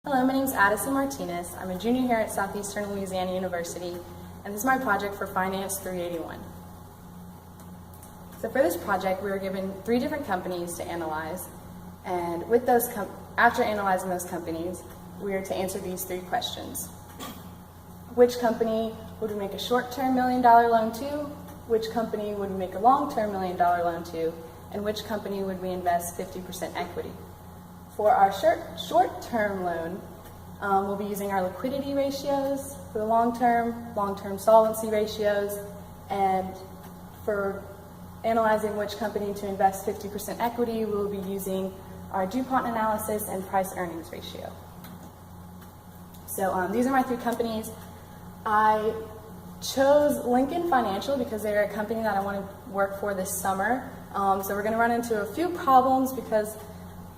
Hello, my name is Addison Martine. I'm a junior here at Southeastern Louisiana University, and this is my project for Finance 381. So for this project, we were given 3 different companies to analyze, and with those after analyzing those companies, we are to answer these 3 questions. Which company would we make a short-term $1 million loan to? Which company would we make a long-term $1 million loan to? And which company would we invest 50% equity? For our short-term loan, we'll be using our liquidity ratios. For the long-term solvency ratios, and for analyzing which company to invest 50% equity, we'll be using our DuPont analysis and price earnings ratio. So these are my 3 companies. I chose Lincoln Financial because they're a company that I want to work for this summer. So we're going to run into a few problems because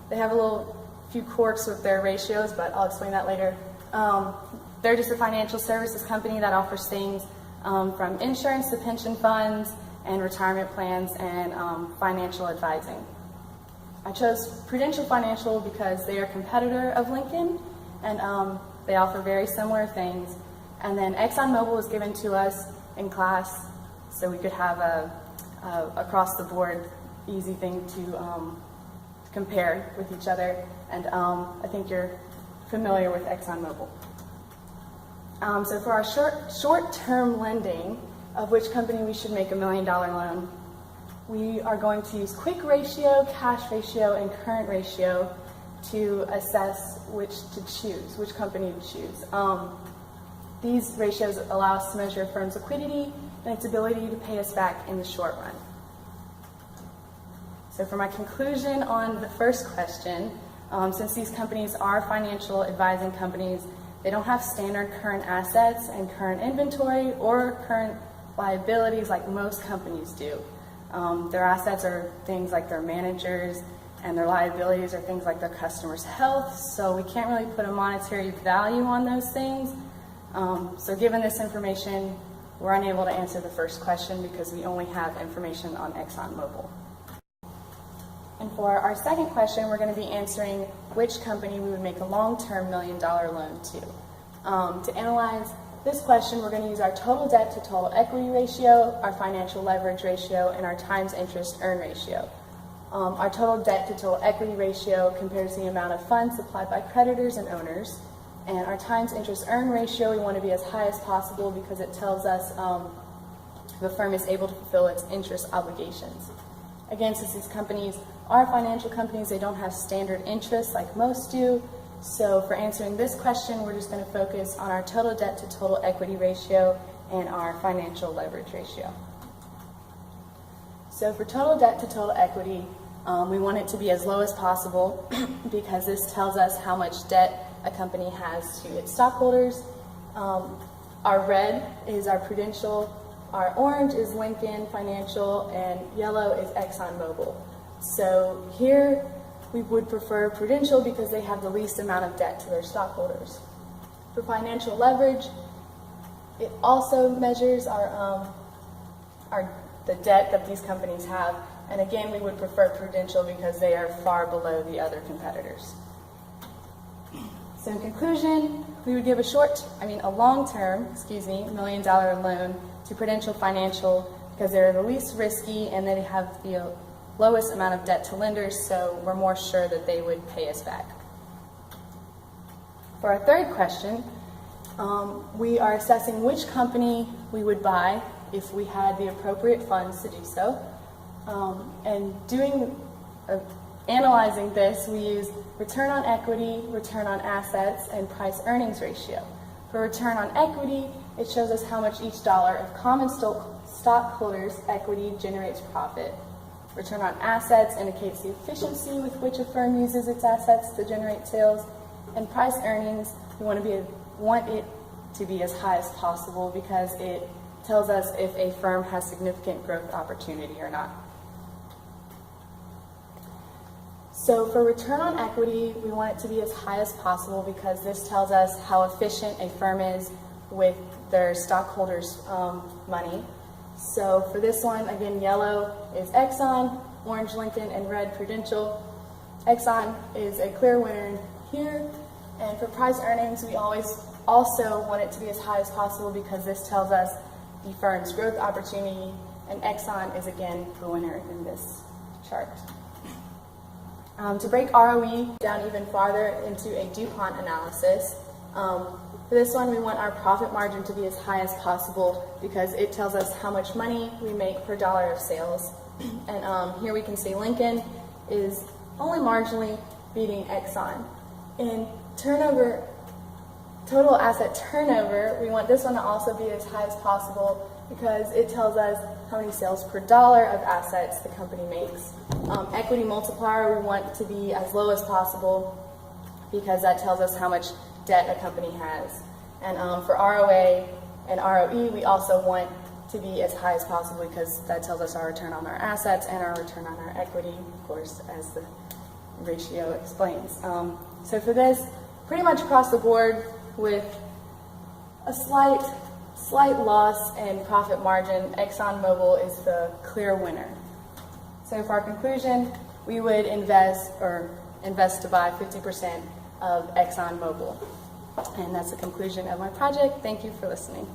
they have a few quirks with their ratios, but I'll explain that later. They're just a financial services company that offers things from insurance to pension funds and retirement plans and financial advising. I chose Prudential Financial because they are a competitor of Lincoln, and they offer very similar things. And then ExxonMobil was given to us in class so we could have a across-the-board easy thing to compare with each other, and I think you're familiar with ExxonMobil. So for our short-term lending, of which company we should make a $1 million loan, we are going to use quick ratio, cash ratio, and current ratio to assess which company to choose. These ratios allow us to measure a firm's liquidity and its ability to pay us back in the short run. So for my conclusion on the first question, since these companies are financial advising companies, they don't have standard current assets and current inventory or current liabilities like most companies do. Their assets are things like their managers, and their liabilities are things like their customers' health, so we can't really put a monetary value on those things. So given this information, we're unable to answer the first question because we only have information on ExxonMobil. And for our second question, we're going to be answering which company we would make a long-term $1 million loan to. To analyze this question, we're going to use our total debt to total equity ratio, our financial leverage ratio, and our times interest earn ratio. Our total debt to total equity ratio compares the amount of funds supplied by creditors and owners. And our times interest earn ratio, we want to be as high as possible because it tells us if the firm is able to fulfill its interest obligations. Again, since these companies are financial companies, they don't have standard interest like most do. So for answering this question, we're just going to focus on our total debt to total equity ratio and our financial leverage ratio. So for total debt to total equity, we want it to be as low as possible because this tells us how much debt a company has to its stockholders. Our red is our Prudential, our orange is Lincoln Financial, and yellow is ExxonMobil. So here we would prefer Prudential because they have the least amount of debt to their stockholders. For financial leverage, it also measures the debt that these companies have, and again we would prefer Prudential because they are far below the other competitors. So in conclusion, we would give a long-term, $1 million loan to Prudential Financial because they're the least risky and they have the lowest amount of debt to lenders, so we're more sure that they would pay us back. For our third question, we are assessing which company we would buy if we had the appropriate funds to do so. Analyzing this, we use return on equity, return on assets, and price earnings ratio. For return on equity, it shows us how much each dollar of common stockholders' equity generates profit. Return on assets indicates the efficiency with which a firm uses its assets to generate sales. And price earnings, we want it to be as high as possible because it tells us if a firm has significant growth opportunity or not. So for return on equity, we want it to be as high as possible because this tells us how efficient a firm is with their stockholders' money. So for this one, again, yellow is Exxon, orange Lincoln, and red Prudential. Exxon is a clear winner here. And for prize earnings, we always also want it to be as high as possible because this tells us the firm's growth opportunity, and Exxon is again the winner in this chart. To break ROE down even farther into a DuPont analysis, for this one we want our profit margin to be as high as possible because it tells us how much money we make per dollar of sales. And here we can see Lincoln is only marginally beating Exxon. In turnover, total asset turnover, we want this one to also be as high as possible because it tells us how many sales per dollar of assets the company makes. Equity multiplier, we want to be as low as possible because that tells us how much debt a company has. And for ROA and ROE, we also want to be as high as possible because that tells us our return on our assets and our return on our equity, of course, as the ratio explains. So for this, pretty much across the board with a slight loss in profit margin, ExxonMobil is the clear winner. So for our conclusion, we would invest to buy 50% of ExxonMobil. And that's the conclusion of my project. Thank you for listening.